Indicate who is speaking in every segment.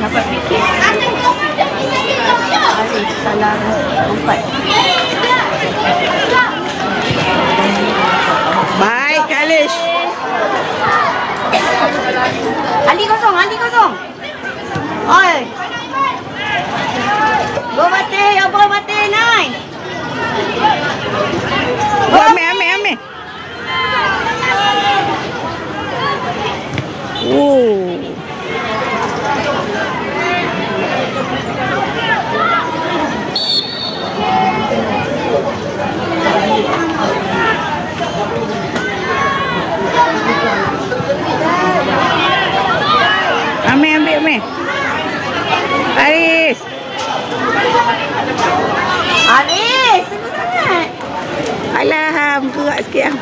Speaker 1: Dapat fikir. Alis, salah 4.
Speaker 2: Baik, Alish.
Speaker 1: Ali kosong. Oi. Go mati, abang mati, nice.
Speaker 2: Ambil. Oh. Ambil. Aris,
Speaker 1: seru sangat.
Speaker 2: alah, gerak sikit ah.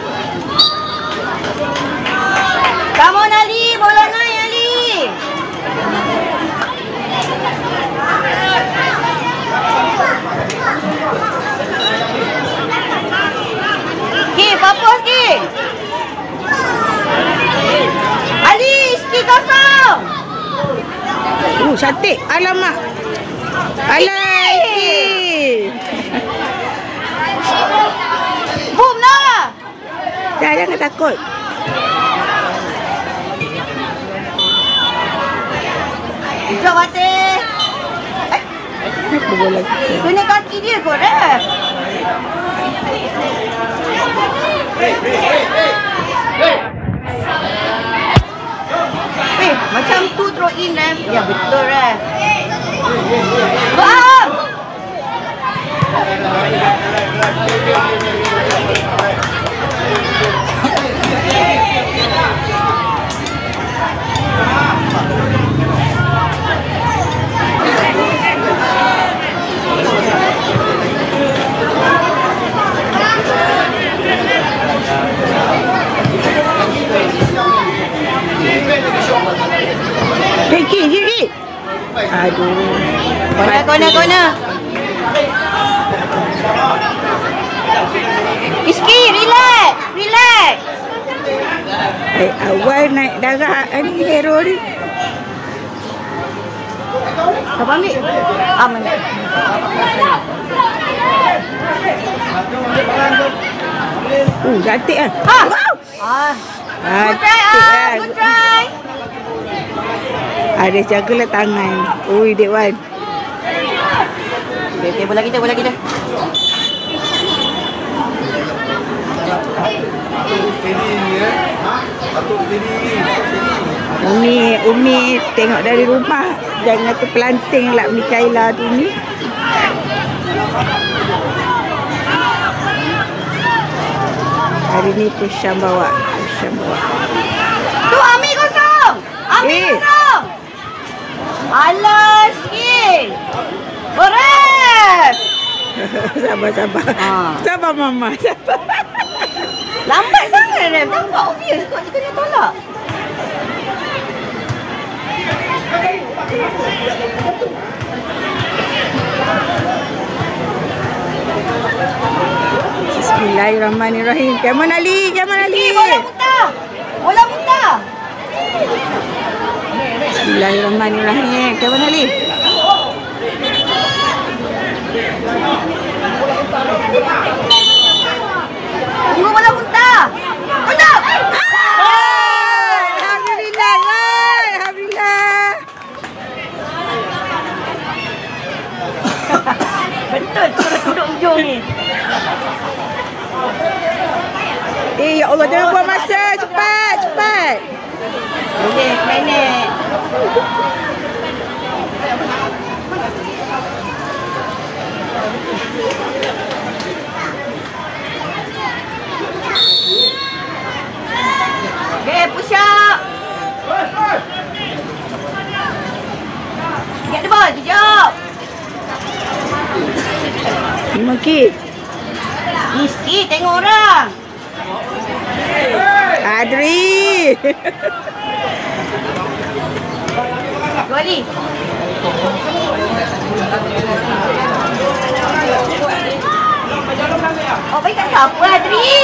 Speaker 1: Come on, Ali. Bola naik, Ali. Okey, fokus, okey. Ali, sikit kosong.
Speaker 2: Cantik. Alamak. Alah,
Speaker 1: Boom lah.
Speaker 2: jangan takut.
Speaker 1: Jom, Mati.
Speaker 2: Apa bola kita?
Speaker 1: Kena kaki dia kot, eh. Macam tu throw in, eh. Ya, betul, eh. Bang!
Speaker 2: Kiri. Aduh.
Speaker 1: Kona. Iski, relax.
Speaker 2: Awal naik darah ni hero ni.
Speaker 1: Siapa ambil? Aman.
Speaker 2: Cantik kan?
Speaker 1: Wow. Good try.
Speaker 2: Ada jagalah tangan. Ui, Dek Wan.
Speaker 1: Okay, bola kita.
Speaker 2: Umi tengok dari rumah. Jangan terpelanting lah Mikaela tu ni. Hari ni Pusyam bawa.
Speaker 1: Tu ambil kosong. Kosong. Alah, sikit. Beres.
Speaker 2: Sabar. Sabar Mama.
Speaker 1: Lambat sangat, Rem. Nampak obvious kot kita nak tolak.
Speaker 2: Bismillahirrahmanirrahim. Jamal Ali.
Speaker 1: Bola muntah.
Speaker 2: Bismillahirrahmanirrahim. Jamal Ali.
Speaker 1: Tunggu bola muntah. Muntah.
Speaker 2: Alhamdulillah.
Speaker 1: Betul, duduk ujung ni.
Speaker 2: Ya Allah, jangan buang masa. Cepat.
Speaker 1: Boleh, minit. Okay, push up. Get the ball, good job.
Speaker 2: Mungkin.
Speaker 1: Iski, tengok orang.
Speaker 2: Adri.
Speaker 1: Goli. Oh, baik tak siapa, Adri?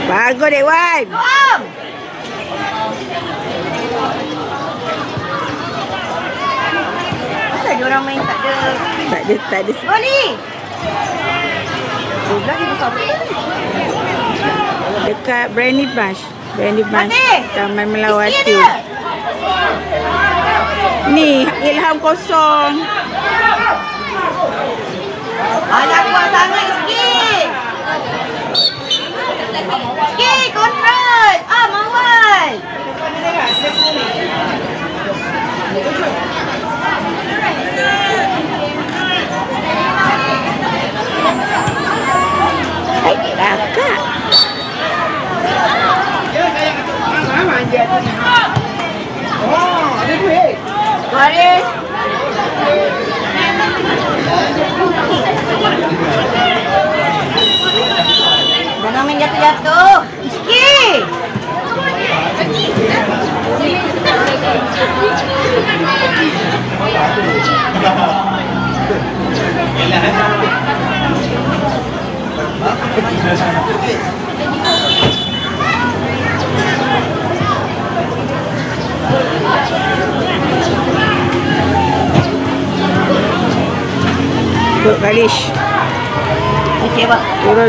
Speaker 2: Bagus, Dek Wan.
Speaker 1: Faham? saja orang main tak ada.
Speaker 2: Tak ada.
Speaker 1: Goli. Bola dia besar betul.
Speaker 2: Dekat Brandy Bunch. Taman Melawati. Ni Ilham kosong.
Speaker 1: Alah kuat sangat sikit. Sikit kontrol. Mawal.
Speaker 2: Baik kakak.
Speaker 3: Oh, ada duit.
Speaker 1: Baris. Jangan main jatuh-jatuh. Sikit.
Speaker 2: Turun Kalish.
Speaker 1: Cewa.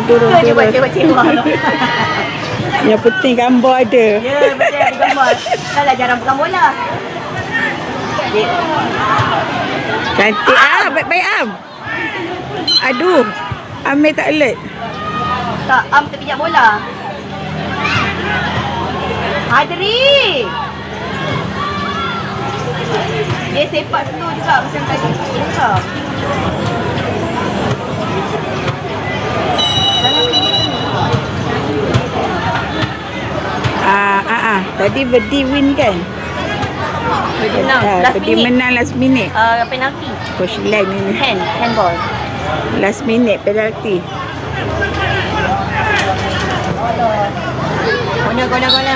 Speaker 2: Turun.
Speaker 1: Cewa.
Speaker 2: Yang penting gambar ada.
Speaker 1: Ya, betul ada gambar. Salah jarang pegang bola.
Speaker 2: Cantik baik Am. Aduh. Amir tak alert.
Speaker 1: Tak, terpijak bola. Adri. Dia sepak slow juga macam tadi. Juga.
Speaker 2: Tadi Verdi win kan? Verdi menang last minute.
Speaker 1: Penalti.
Speaker 2: Coach Len ini.
Speaker 1: Handball.
Speaker 2: Last minute penalti.
Speaker 1: Gona.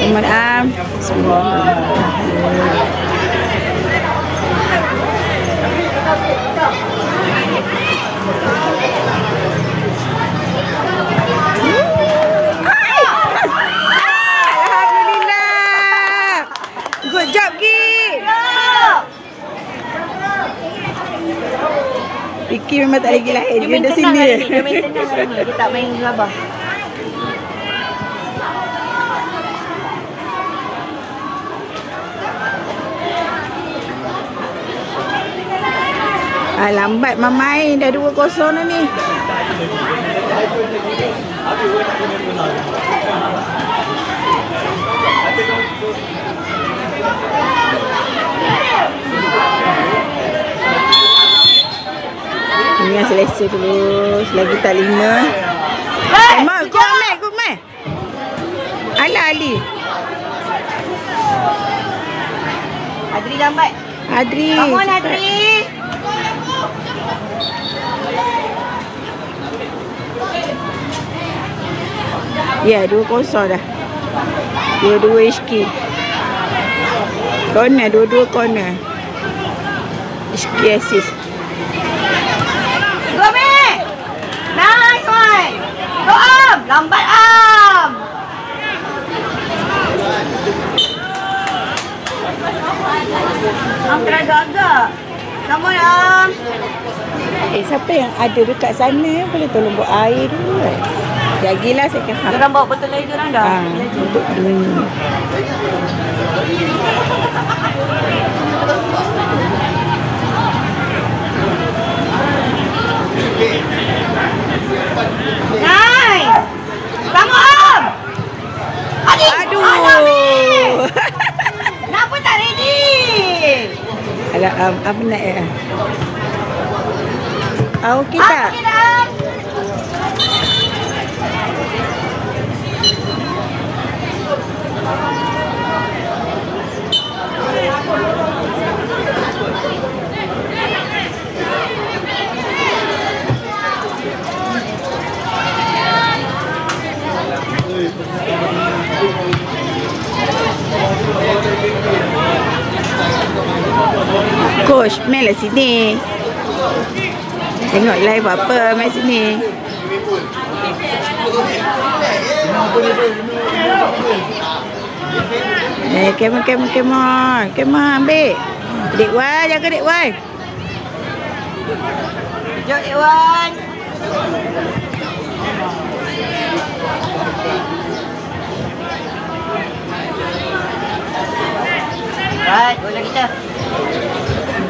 Speaker 2: Ahmad Am. Alhamdulillah. Good job, Ki. Vicky memang tak lagi lahir. Dia main sini.
Speaker 1: Dia main tenang hari ni. Dia tak main gelabah.
Speaker 2: Lambat Mamai. Dah 2-0 dah ni. Ini yang selesa terus. Lagi tak 5. Mak, kau mai. Alah Ali.
Speaker 1: Adri lambat.
Speaker 2: Adri.
Speaker 1: Come on Adri.
Speaker 2: Ya, 2-0 dah. 2-2 Iski. Corner, 2-2 corner. Iski assist.
Speaker 1: Go back. Nice one. Go Am. Lambat Am. Am teragak-agak. Come on Am.
Speaker 2: Siapa yang ada dekat sana boleh tolong buat air dulu kan? Jagilah saya akan
Speaker 1: Diorang bawa botol air diorang dah.
Speaker 2: Untuk minum.
Speaker 1: Nice. Come on.
Speaker 2: Aduh.
Speaker 1: Kenapa tak ready?
Speaker 2: Alah, apa nak ya? Okey tak?
Speaker 1: Okey dah.
Speaker 2: Coach, main lah sini. Tengok live apa, main sini. Come on, ambil. Dek Wan, jaga Dek Wan.
Speaker 1: Jom, Dek Wan. Right, bola kita.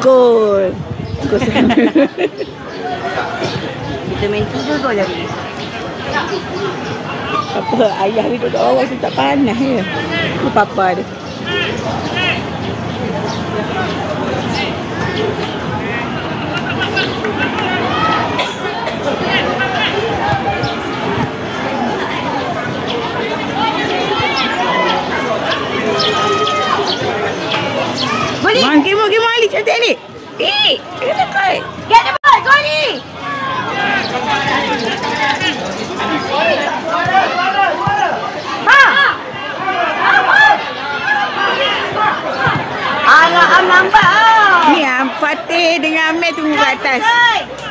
Speaker 2: Gol. Gol sama.
Speaker 1: Kita main 3 gol lagi.
Speaker 2: Apa, ayah ni duduk bawah tu tak panas je. Ni papa dia. Game on, Ali, cantik Ali. Kena kau.
Speaker 1: Get the ball, go ni. Alah, lambat ah.
Speaker 2: Ni Fatih dengan Amir tunggu kat atas.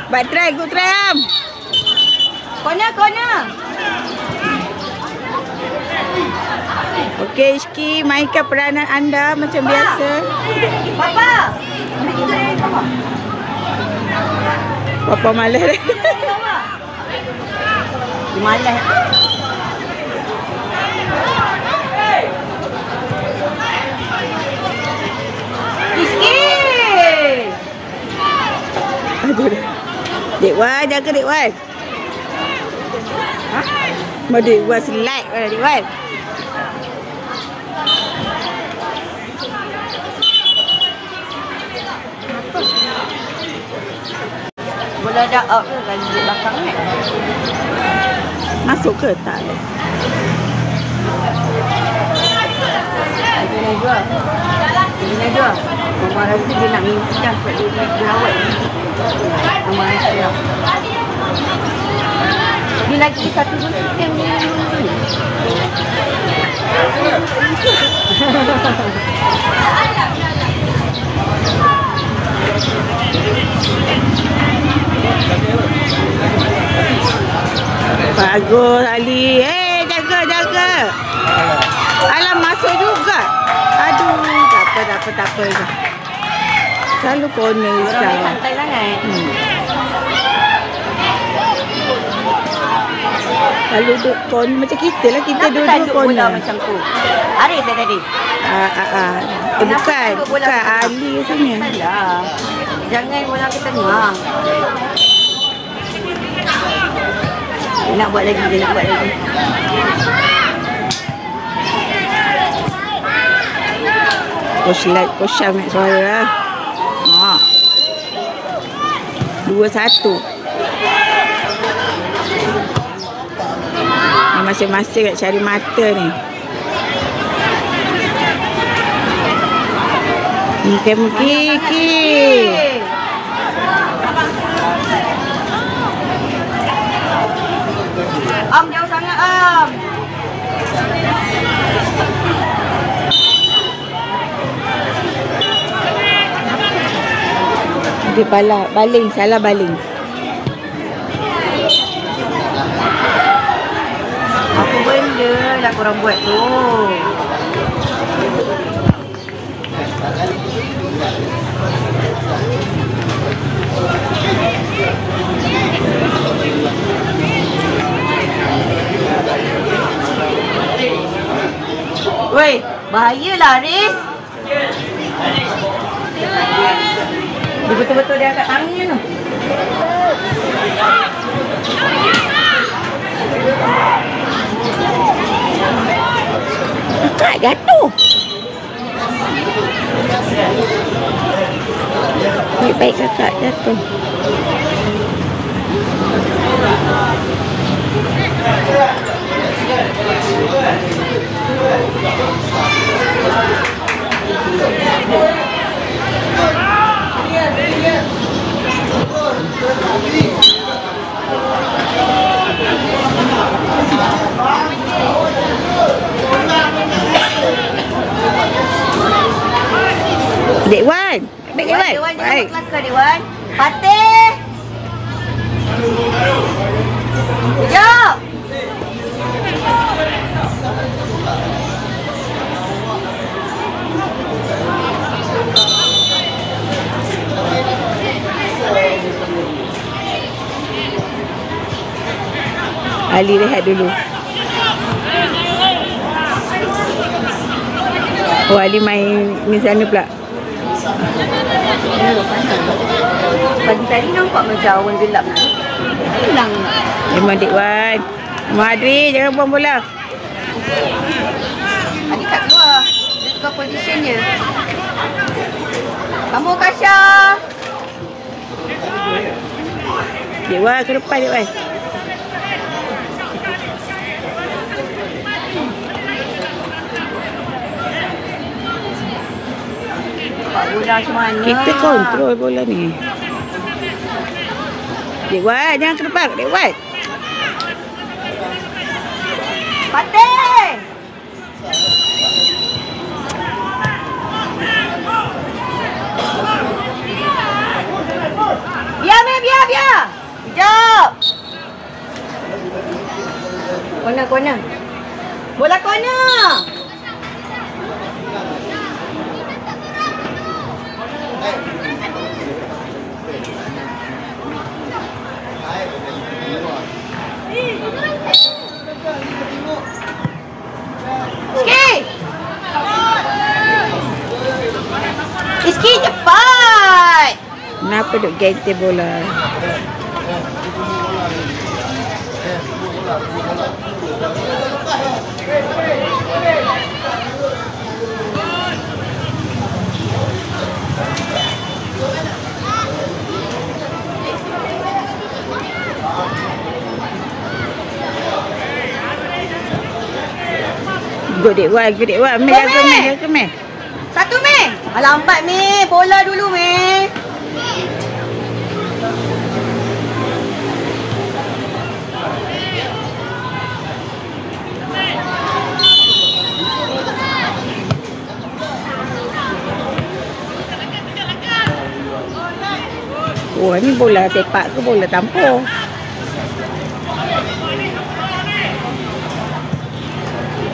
Speaker 2: But try, good try Am.
Speaker 1: Corner.
Speaker 2: Okey, Iski, mainkan peranan anda macam biasa.
Speaker 1: Papa. Ambil kita dari Papa.
Speaker 2: Papa malas dah.
Speaker 1: Dia malas. Iski.
Speaker 2: Aduh dah. Dek Wan, jaga Dek Wan. Mau Dek Wan slide pada Dek Wan.
Speaker 1: Bola dah out ke kan di belakang ni?
Speaker 2: Masuk ke tak?
Speaker 1: Ini dua. Rumah rasa dia nak minta sebab dia awet. Rumah rasa lah. Dia lagi satu dua sistem ni.
Speaker 2: Bagus Ali. Jaga. Alah masuk juga. Aduh, tak apa. Selalu corner
Speaker 1: Orang
Speaker 2: risau.
Speaker 1: main santai sangat.
Speaker 2: Lalu duduk corner macam kita lah. Kita
Speaker 1: Kenapa tak
Speaker 2: duduk
Speaker 1: duduk bola
Speaker 2: corner.
Speaker 1: macam tu? Arif dah tadi.
Speaker 2: Bukan Ali rasanya.
Speaker 1: Salah. Jangan bola ke tengah. Dia nak buat lagi.
Speaker 2: Coach Syam nak suara lah. 2-1. Ni masing-masing nak cari mata ni. Mungkin.
Speaker 1: Am jauh sangat Am.
Speaker 2: Dia baling, salah baling.
Speaker 1: Apa benda lah korang buat tu? Weh, bahayalah Riz. Dia betul-betul dia angkat tangan tu.
Speaker 2: Kakak jatuh. Baik kakak jatuh. Dek Wan. Baik.
Speaker 1: Kelakar Dek Wan. Fatih. Sekejap.
Speaker 2: Ali rehat dulu. Oh, Ali main ni sana pula.
Speaker 1: Pagi tadi nampak macam awan gelap nak. Hilang.
Speaker 2: Memang Dek Wan. Madri, jangan buang bola.
Speaker 1: Adik kat keluar. Dia tukar position je. Kamu Kasha.
Speaker 2: Dek Wan ke depan Dek Wan.
Speaker 1: Pak bola macam mana?
Speaker 2: Kita kontrol bola ni. Dek Wan, jangan ke depan Dek Wan.
Speaker 1: Patih! Biar, Meh, biar. Sekejap. Corner. Bola corner. Rizky cepat.
Speaker 2: Kenapa duk ganti bola? Good Dek Wan. Meh, jaga Meh.
Speaker 1: Satu, Meh. Lambat, Meh. Bola dulu, Meh.
Speaker 2: Oh, ni bola sepak ke bola tampur?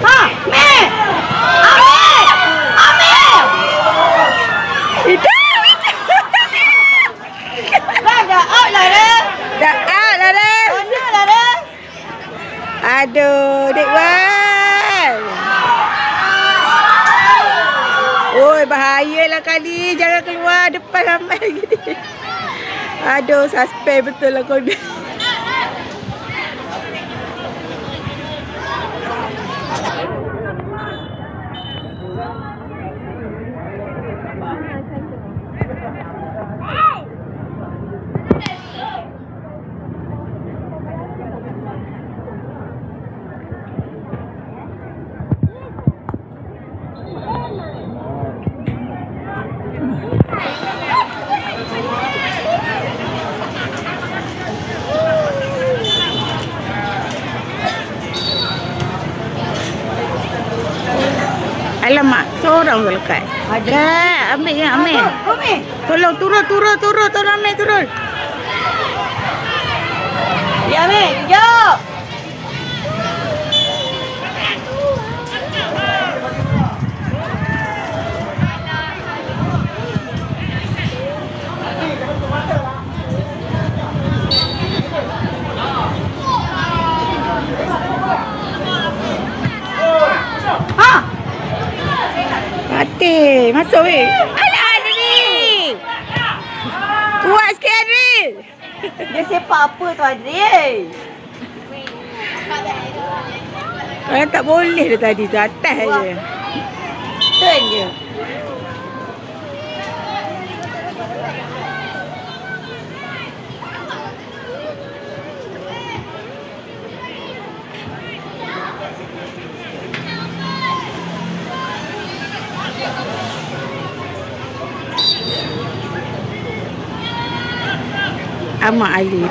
Speaker 1: Ha, Meh. Amir.
Speaker 2: Itu.
Speaker 1: Dah out lah, Dek.
Speaker 2: Dah out lah Dek.
Speaker 1: Corner lah, Dek.
Speaker 2: Aduh, Dek Wan. Oi, bahayalah kali. Jangan keluar depan ramai lagi. Aduh, suspend betul lah kau ni. Alamak, seorang tu lekat. Kak, ambil ya, ambil. Tolong turun, ambil turun.
Speaker 1: Ya, Meh. Sekejap.
Speaker 2: Mati, masuk weh. Alah Adri. Kuat sikit Adri.
Speaker 1: Dia sepak apa tu, Adri?
Speaker 2: Tak boleh dah tadi tu, atas je.
Speaker 1: Turn je.
Speaker 2: Ahmad Ali.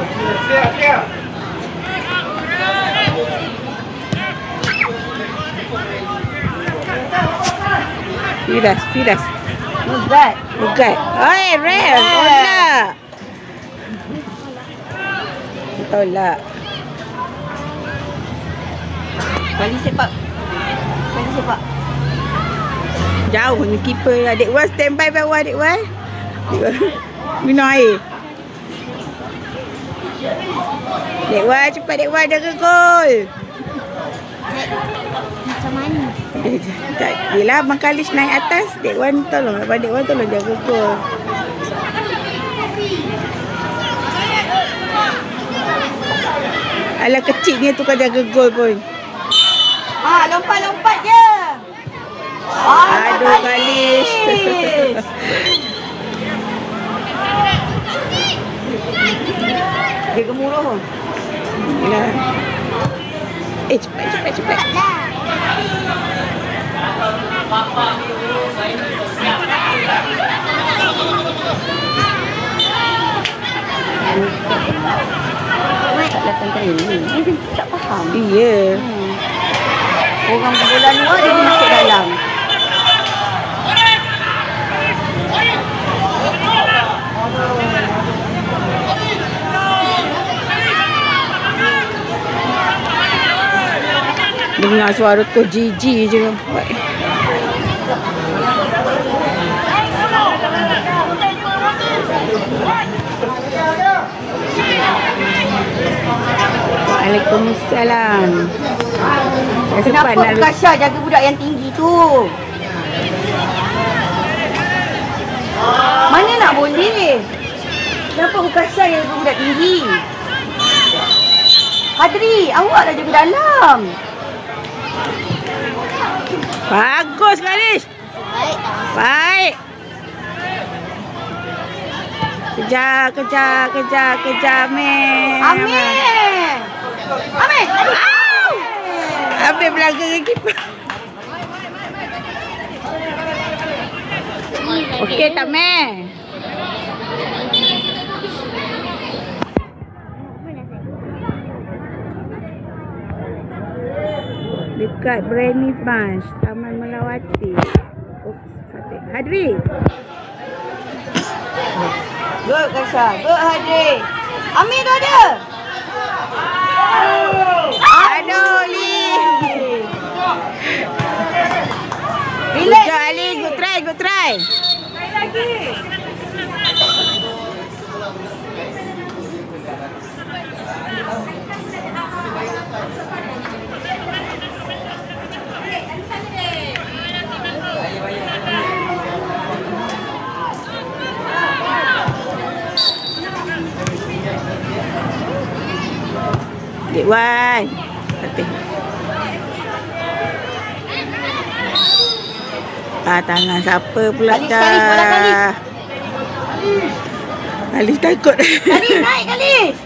Speaker 2: Firas. Ugat. Oi, Rev. Tolak. Tolak.
Speaker 1: Balik sepak.
Speaker 2: Jauh ni keeper lah. Dek Wan standby bawah Dek Wan. Minum air. Dek Wan, cepat Dek Wan, jaga gol.
Speaker 1: Macam mana?
Speaker 2: Tak, yelah Abang Kalish naik atas. Dek Wan tolong. Abang Dek Wan tolong jaga gol. Alah kecilnya tu kau jaga gol pun.
Speaker 1: Lompat-lompat je.
Speaker 2: Aduh Kalish.
Speaker 1: Dia gemuruh pun.
Speaker 2: Yalah. Cepat.
Speaker 1: Tak datang training. Dia tak faham.
Speaker 2: Iya.
Speaker 1: Orang bola luar dia masuk dalam.
Speaker 2: Dengar suara tu jijik je. Waalaikumsalam.
Speaker 1: Kenapa Kasha jaga budak yang tinggi tu? Mana nak boleh? Kenapa Kasha yang jaga budak tinggi? Hadri, awak dah jaga dalam.
Speaker 2: Bagus Kalish. Baik. Kejar, Amin.
Speaker 1: Amin.
Speaker 2: Amin belakang keeper. Okey tak, Meh? Dekat Brani Bunch, Taman Melawati. Hadri.
Speaker 1: Good Kasha. Good Hadri. Amin tu ada.
Speaker 2: Aduh, Li.
Speaker 1: Relax.
Speaker 2: Good Ali, good try.
Speaker 1: Lagi.
Speaker 2: Dek Wan. Tangan siapa pula
Speaker 1: Kalish, bola Kalish.
Speaker 2: Kalish takut.
Speaker 1: Kalish, naik Kalish.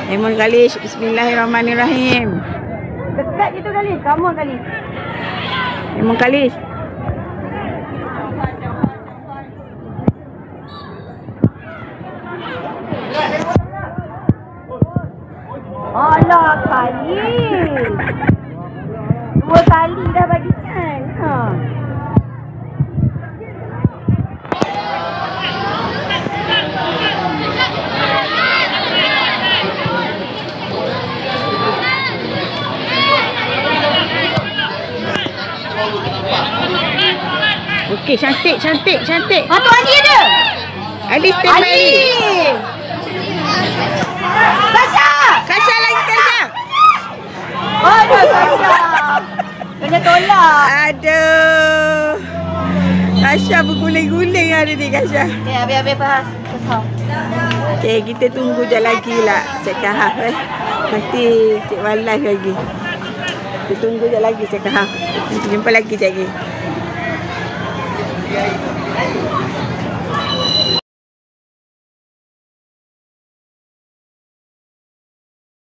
Speaker 2: Lemon Kalish. Bismillahirrahmanirrahim.
Speaker 1: Dekat je tu Kalish. Come on Kalish.
Speaker 2: Lemon Kalish.
Speaker 1: Alah Kalish. 2 kali dah bagi kan.
Speaker 2: Okey, cantik.
Speaker 1: Tu Ali ada.
Speaker 2: Ali stand by Ali. Kasha lagi Kasha.
Speaker 1: Aduh Kasha. Kena tolak.
Speaker 2: Aduh. Kasha berguling-guling hari ni Kasha.
Speaker 1: Biar Fahaz.
Speaker 2: Okey, kita tunggu je lagi lah second half Nanti Cik Wan live lagi. Kita tunggu je lagi second half. Jumpa lagi sekejap lagi.